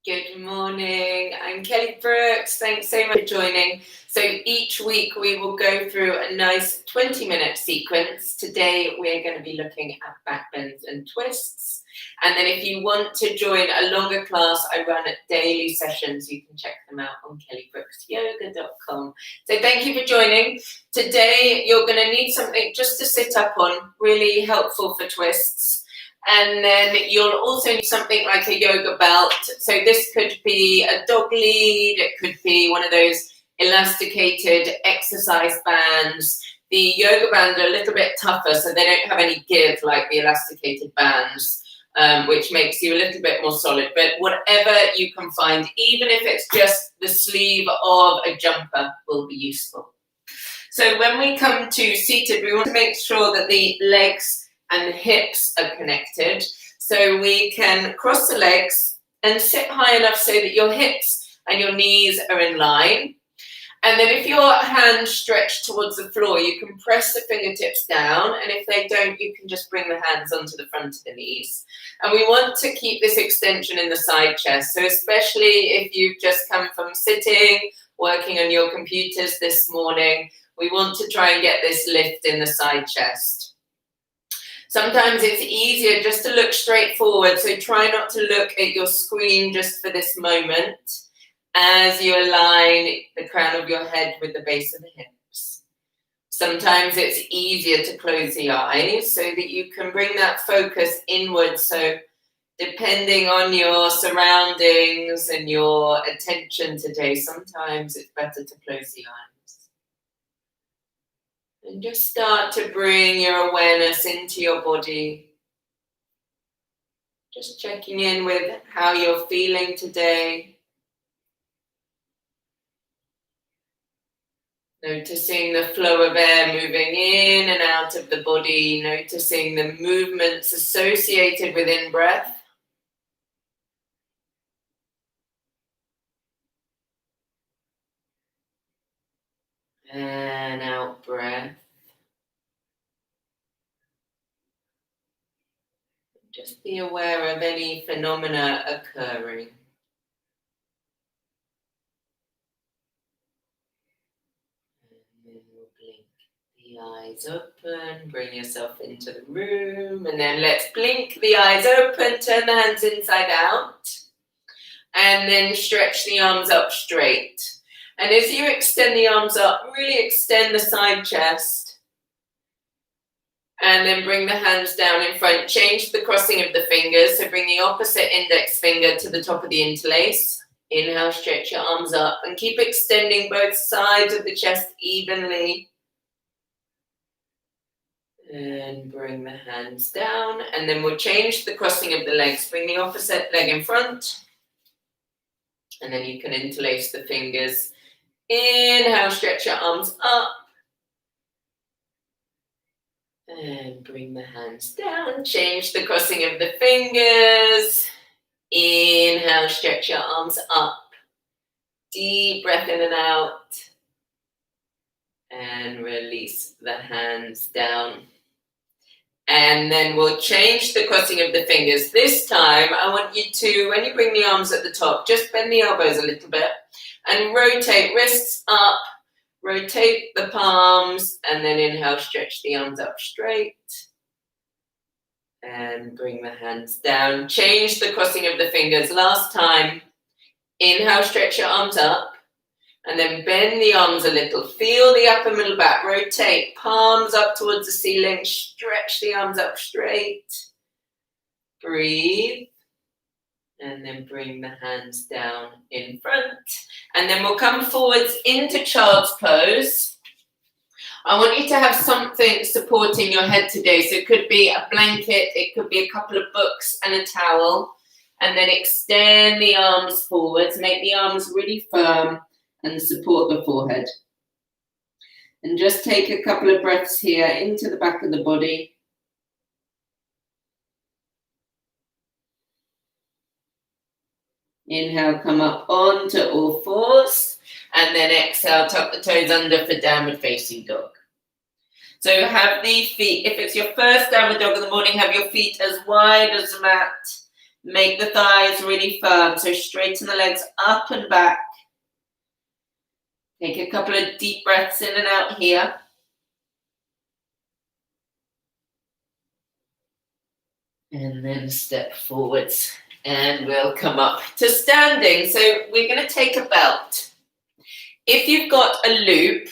Good morning. I'm Kelly Brooks. Thanks so much for joining. So each week we will go through a nice 20-minute sequence. Today we're going to be looking at backbends and twists. And then if you want to join a longer class, I run daily sessions. You can check them out on kellybrooksyoga.com. So thank you for joining. Today you're going to need something just to sit up on, really helpful for twists. And then you'll also need something like a yoga belt. So this could be a dog lead. It could be one of those elasticated exercise bands. The yoga bands are a little bit tougher, so they don't have any give like the elasticated bands, which makes you a little bit more solid. But whatever you can find, even if it's just the sleeve of a jumper, will be useful. So when we come to seated, we want to make sure that the legs and the hips are connected. So we can cross the legs and sit high enough so that your hips and your knees are in line. And then if your hands stretch towards the floor, you can press the fingertips down. And if they don't, you can just bring the hands onto the front of the knees. And we want to keep this extension in the side chest. So especially if you've just come from sitting, working on your computers this morning, we want to try and get this lift in the side chest. Sometimes it's easier just to look straight forward, so try not to look at your screen just for this moment as you align the crown of your head with the base of the hips. Sometimes it's easier to close the eyes so that you can bring that focus inward. So depending on your surroundings and your attention today, sometimes it's better to close the eyes. And just start to bring your awareness into your body. Just checking in with how you're feeling today. Noticing the flow of air moving in and out of the body. Noticing the movements associated with in-breath. And out breath. Just be aware of any phenomena occurring. And then we'll blink the eyes open, bring yourself into the room, and then let's blink the eyes open, turn the hands inside out, and then stretch the arms up straight. And as you extend the arms up, really extend the side chest. And then bring the hands down in front. Change the crossing of the fingers. So bring the opposite index finger to the top of the interlace. Inhale, stretch your arms up. And keep extending both sides of the chest evenly. And bring the hands down. And then we'll change the crossing of the legs. Bring the opposite leg in front. And then you can interlace the fingers. Inhale, stretch your arms up. And bring the hands down. Change the crossing of the fingers. Inhale, stretch your arms up. Deep breath in and out. And release the hands down. And then we'll change the crossing of the fingers. This time, I want you to, when you bring the arms at the top, just bend the elbows a little bit. And rotate wrists up, rotate the palms, and then inhale, stretch the arms up straight. And bring the hands down. Change the crossing of the fingers. Last time, inhale, stretch your arms up, and then bend the arms a little. Feel the upper middle back. Rotate, palms up towards the ceiling. Stretch the arms up straight. Breathe. And then bring the hands down in front. And then we'll come forwards into child's pose. I want you to have something supporting your head today. So it could be a blanket, it could be a couple of books and a towel. And then extend the arms forwards. Make the arms really firm and support the forehead. And just take a couple of breaths here into the back of the body. Inhale, come up onto all fours, and then exhale, tuck the toes under for downward facing dog. So have the feet, if it's your first downward dog in the morning, have your feet as wide as the mat. Make the thighs really firm, so straighten the legs up and back. Take a couple of deep breaths in and out here. And then step forwards and we'll come up to standing. So we're going to take a belt. If you've got a loop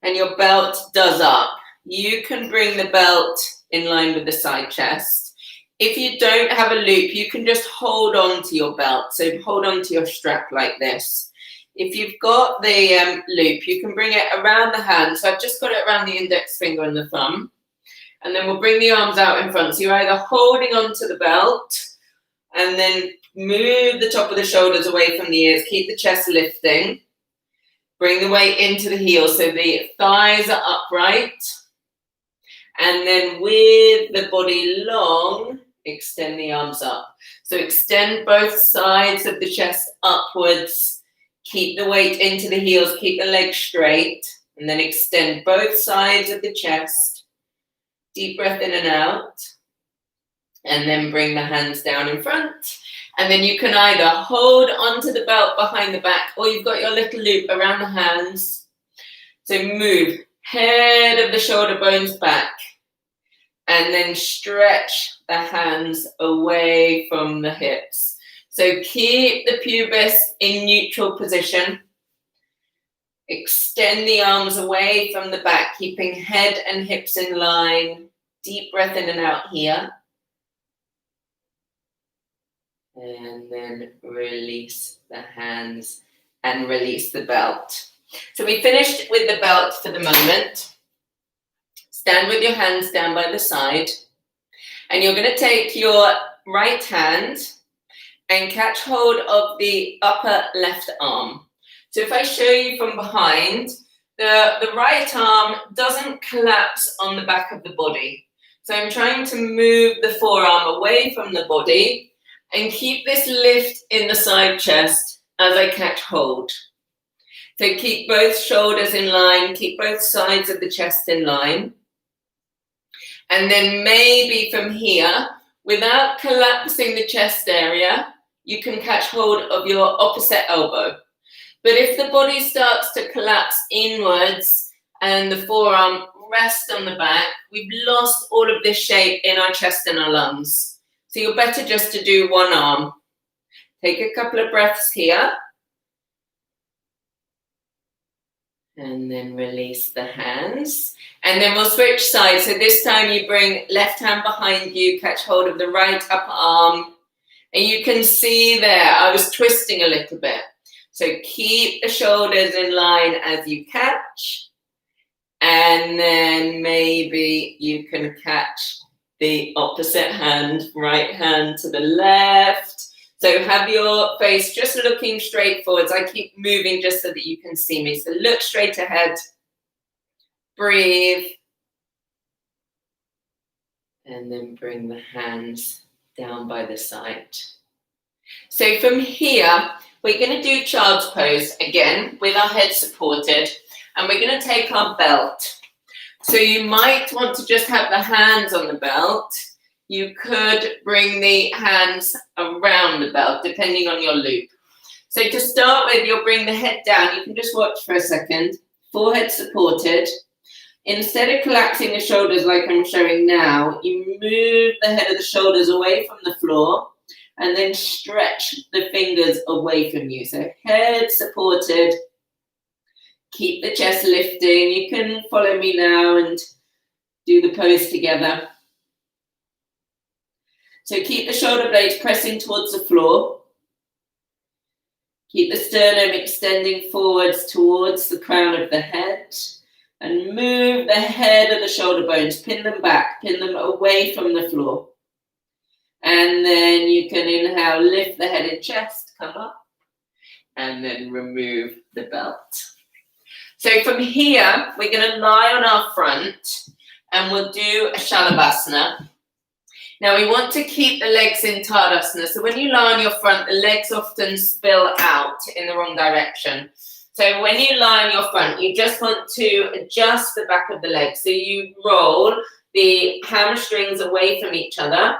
and your belt does up, you can bring the belt in line with the side chest. If you don't have a loop, you can just hold on to your belt. So hold on to your strap like this. If you've got the loop, you can bring it around the hand. So I've just got it around the index finger and the thumb. And then we'll bring the arms out in front. So you're either holding onto the belt and then move the top of the shoulders away from the ears. Keep the chest lifting. Bring the weight into the heels so the thighs are upright. And then with the body long, extend the arms up. So extend both sides of the chest upwards. Keep the weight into the heels. Keep the legs straight. And then extend both sides of the chest. Deep breath in and out, and then bring the hands down in front. And then you can either hold onto the belt behind the back, or you've got your little loop around the hands. So move head of the shoulder bones back, and then stretch the hands away from the hips. So keep the pubis in neutral position. Extend the arms away from the back, keeping head and hips in line. Deep breath in and out here. And then release the hands and release the belt. So we finished with the belt for the moment. Stand with your hands down by the side. And you're going to take your right hand and catch hold of the upper left arm. So if I show you from behind, the right arm doesn't collapse on the back of the body. So I'm trying to move the forearm away from the body and keep this lift in the side chest as I catch hold. So keep both shoulders in line, keep both sides of the chest in line. And then maybe from here, without collapsing the chest area, you can catch hold of your opposite elbow. But if the body starts to collapse inwards and the forearm rests on the back, we've lost all of this shape in our chest and our lungs. So you're better just to do one arm. Take a couple of breaths here. And then release the hands. And then we'll switch sides. So this time you bring left hand behind you, catch hold of the right upper arm. And you can see there, I was twisting a little bit. So keep the shoulders in line as you catch. And then maybe you can catch the opposite hand, right hand to the left. So have your face just looking straight forwards. I keep moving just so that you can see me. So look straight ahead. Breathe. And then bring the hands down by the side. So from here, we're going to do child's pose again with our head supported, and we're going to take our belt. So you might want to just have the hands on the belt. You could bring the hands around the belt, depending on your loop. So to start with, you'll bring the head down. You can just watch for a second. Forehead supported. Instead of collapsing the shoulders like I'm showing now, you move the head of the shoulders away from the floor. And then stretch the fingers away from you. So head supported. Keep the chest lifting. You can follow me now and do the pose together. So keep the shoulder blades pressing towards the floor. Keep the sternum extending forwards towards the crown of the head. And move the head of the shoulder bones. Pin them back. Pin them away from the floor. And then you can inhale, lift the head and chest, come up, and then remove the belt. So from here, we're going to lie on our front, and we'll do a Shalabhasana. Now, we want to keep the legs in Tadasana. So when you lie on your front, the legs often spill out in the wrong direction. So when you lie on your front, you just want to adjust the back of the legs. So you roll the hamstrings away from each other,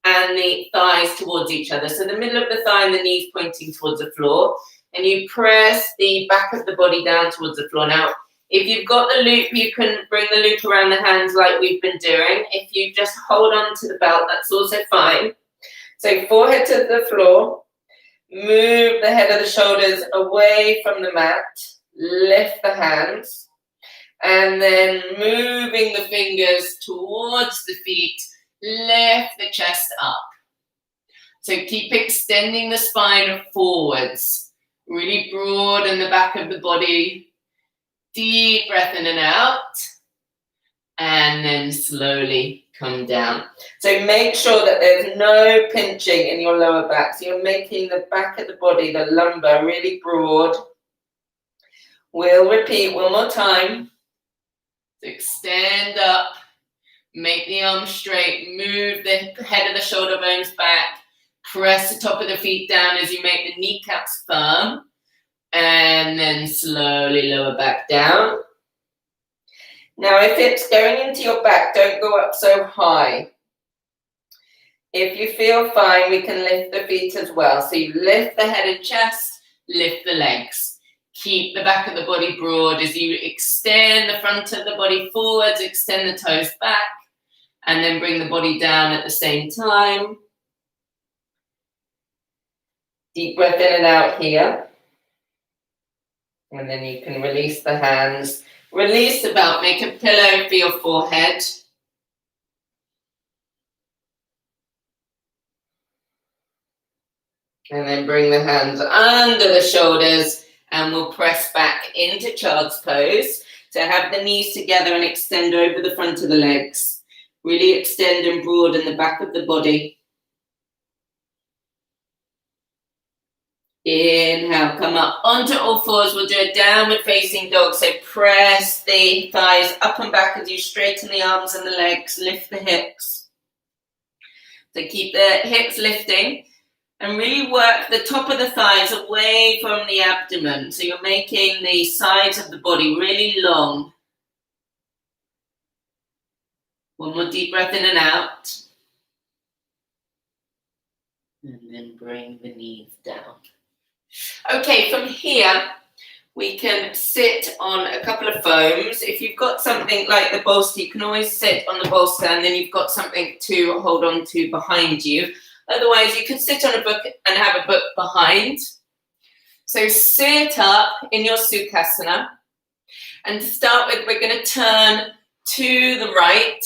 and the thighs towards each other. So the middle of the thigh and the knees pointing towards the floor. And you press the back of the body down towards the floor. Now, if you've got the loop, you can bring the loop around the hands like we've been doing. If you just hold on to the belt, that's also fine. So forehead to the floor. Move the head of the shoulders away from the mat. Lift the hands. And then moving the fingers towards the feet. Lift the chest up. So keep extending the spine forwards. Really broaden the back of the body. Deep breath in and out. And then slowly come down. So make sure that there's no pinching in your lower back. So you're making the back of the body, the lumbar, really broad. We'll repeat one more time. So extend up. Make the arms straight. Move the head of the shoulder bones back. Press the top of the feet down as you make the kneecaps firm. And then slowly lower back down. Now, if it's going into your back, don't go up so high. If you feel fine, we can lift the feet as well. So you lift the head and chest, lift the legs. Keep the back of the body broad as you extend the front of the body forwards, extend the toes back, and then bring the body down at the same time. Deep breath in and out here. And then you can release the hands. Release the belt, make a pillow for your forehead. And then bring the hands under the shoulders and we'll press back into child's pose. So have the knees together and extend over the front of the legs. Really extend and broaden the back of the body. Inhale, come up onto all fours. We'll do a downward facing dog. So press the thighs up and back as you straighten the arms and the legs. Lift the hips. So keep the hips lifting and really work the top of the thighs away from the abdomen. So you're making the sides of the body really long. One more deep breath in and out. And then bring the knees down. Okay, from here, we can sit on a couple of foams. If you've got something like the bolster, you can always sit on the bolster and then you've got something to hold on to behind you. Otherwise, you can sit on a book and have a book behind. So sit up in your Sukhasana. And to start with, we're going to turn to the right,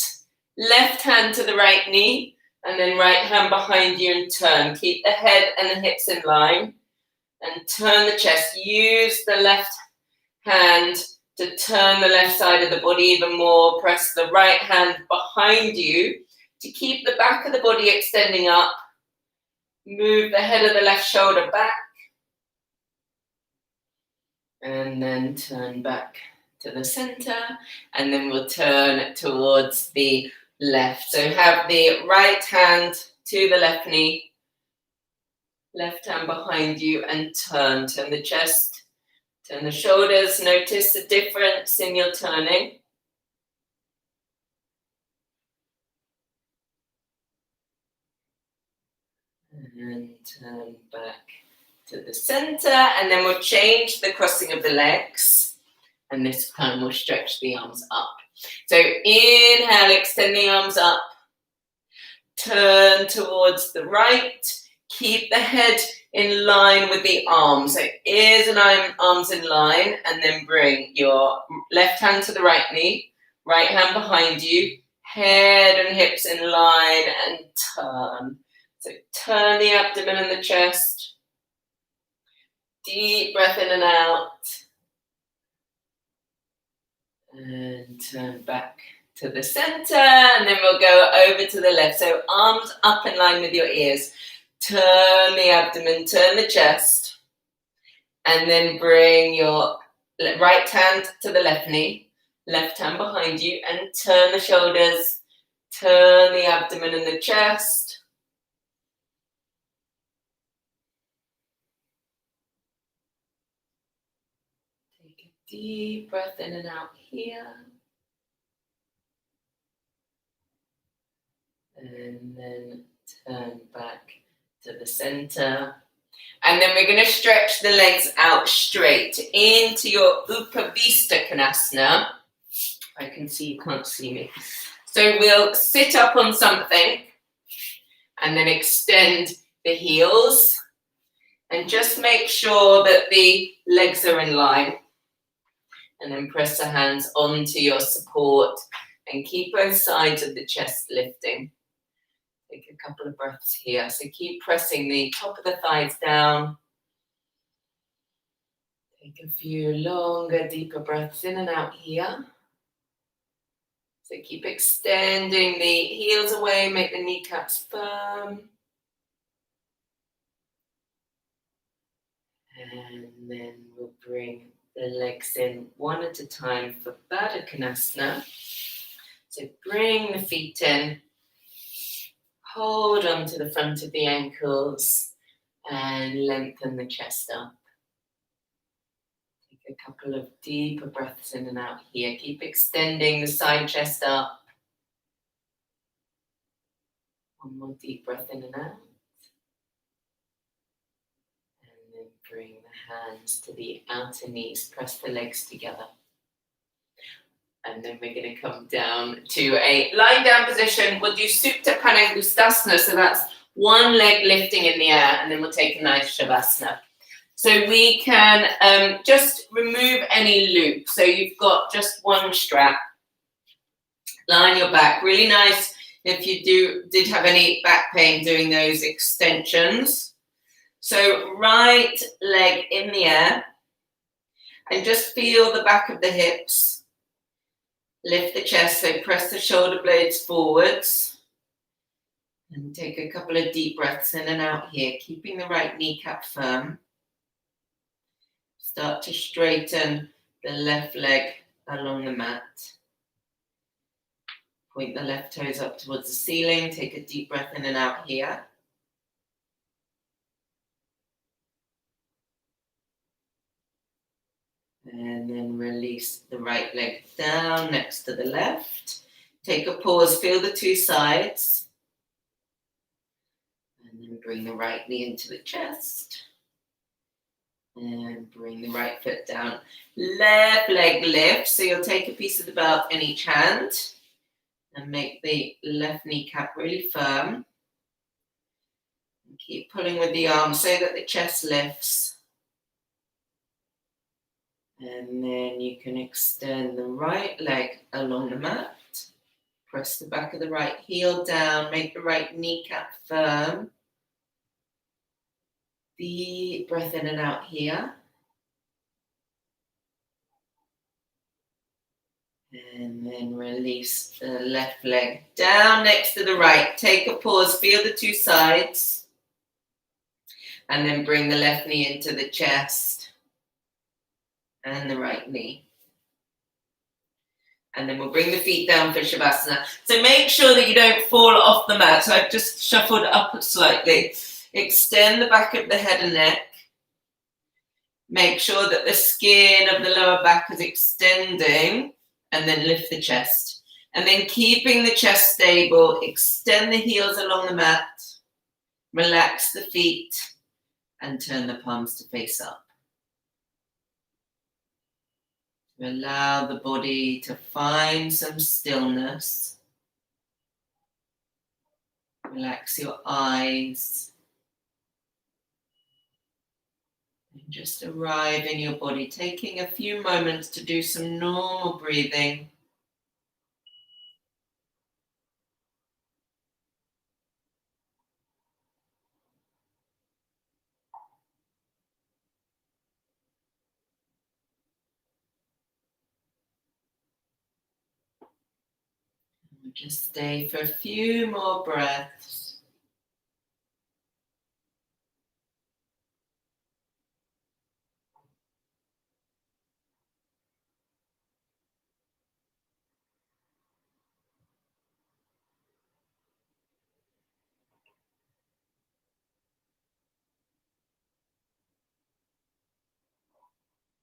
left hand to the right knee, and then right hand behind you and turn. Keep the head and the hips in line. And turn the chest. Use the left hand to turn the left side of the body even more. Press the right hand behind you to keep the back of the body extending up. Move the head of the left shoulder back. And then turn back to the center. And then we'll turn towards the left. So have the right hand to the left knee. Left hand behind you and turn the chest, turn the shoulders. Notice the difference in your turning. And turn back to the center. And then we'll change the crossing of the legs. And this time we'll stretch the arms up. So inhale, extend the arms up. Turn towards the right. Keep the head in line with the arms. So ears and arms in line, and then bring your left hand to the right knee, right hand behind you, head and hips in line, and turn. So turn the abdomen and the chest. Deep breath in and out. And turn back to the center, and then we'll go over to the left. So arms up in line with your ears. Turn the abdomen, turn the chest, and then bring your right hand to the left knee, left hand behind you, and turn the shoulders, turn the abdomen and the chest. Take a deep breath in and out here. And then Turn back to the center. And then we're going to stretch the legs out straight into your Upavista Konasana. I can see you can't see me. So we'll sit up on something and then extend the heels. And just make sure that the legs are in line. And then press the hands onto your support and keep both sides of the chest lifting. Take a couple of breaths here. So keep pressing the top of the thighs down. Take a few longer, deeper breaths in and out here. So keep extending the heels away, make the kneecaps firm. And then we'll bring the legs in one at a time for Baddha Konasana. So bring the feet in. Hold on to the front of the ankles and lengthen the chest up. Take a couple of deeper breaths in and out here. Keep extending the side chest up. One more deep breath in and out. And then bring the hands to the outer knees. Press the legs together. And then we're going to come down to a lying down position. We'll do Supta Panangustasana. So that's one leg lifting in the air. And then we'll take a nice Shavasana. So we can just remove any loop. So you've got just one strap. Lie on your back. Really nice if you did have any back pain doing those extensions. So right leg in the air. And just feel the back of the hips. Lift the chest, so press the shoulder blades forwards. And take a couple of deep breaths in and out here, keeping the right kneecap firm. Start to straighten the left leg along the mat. Point the left toes up towards the ceiling. Take a deep breath in and out here. And then release the right leg down next to the left. Take a pause, feel the two sides. And then bring the right knee into the chest. And bring the right foot down. Left leg lift. So you'll take a piece of the belt in each hand. And make the left kneecap really firm. And keep pulling with the arm so that the chest lifts. And then you can extend the right leg along the mat. Press the back of the right heel down. Make the right kneecap firm. Deep breath in and out here. And then release the left leg down next to the right. Take a pause. Feel the two sides. And then bring the left knee into the chest. And the right knee. And then we'll bring the feet down for Shavasana. So make sure that you don't fall off the mat. So I've just shuffled up slightly. Extend the back of the head and neck. Make sure that the skin of the lower back is extending. And then lift the chest. And then keeping the chest stable, extend the heels along the mat. Relax the feet. And turn the palms to face up. Allow the body to find some stillness. Relax your eyes. And just arrive in your body, taking a few moments to do some normal breathing. Just stay for a few more breaths.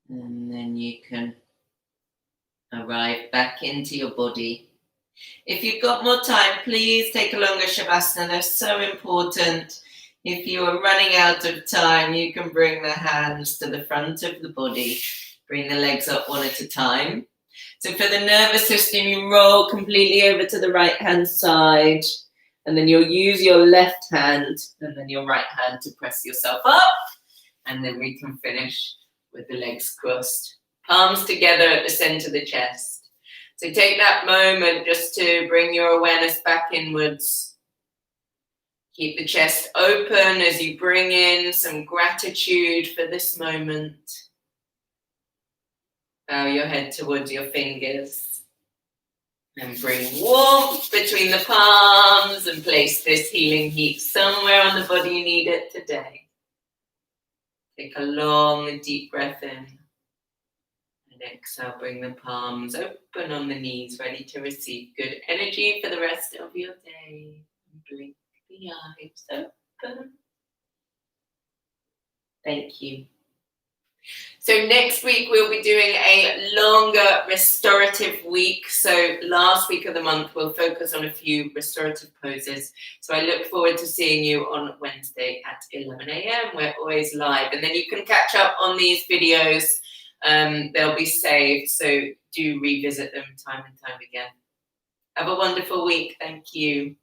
And then you can arrive back into your body. If you've got more time, please take a longer Shavasana. They're so important. If you are running out of time, you can bring the hands to the front of the body. Bring the legs up one at a time. So for the nervous system, you roll completely over to the right-hand side, and then you'll use your left hand and then your right hand to press yourself up, and then we can finish with the legs crossed. Palms together at the center of the chest. So take that moment just to bring your awareness back inwards. Keep the chest open as you bring in some gratitude for this moment. Bow your head towards your fingers. And bring warmth between the palms and place this healing heat somewhere on the body you need it today. Take a long and deep breath in. And exhale, bring the palms open on the knees, ready to receive good energy for the rest of your day. And blink the eyes open. Thank you. So next week we'll be doing a longer restorative week. So last week of the month we'll focus on a few restorative poses. So I look forward to seeing you on Wednesday at 11 a.m. We're always live. And then you can catch up on these videos. They'll be saved. So do revisit them time and time again. Have a wonderful week. Thank you.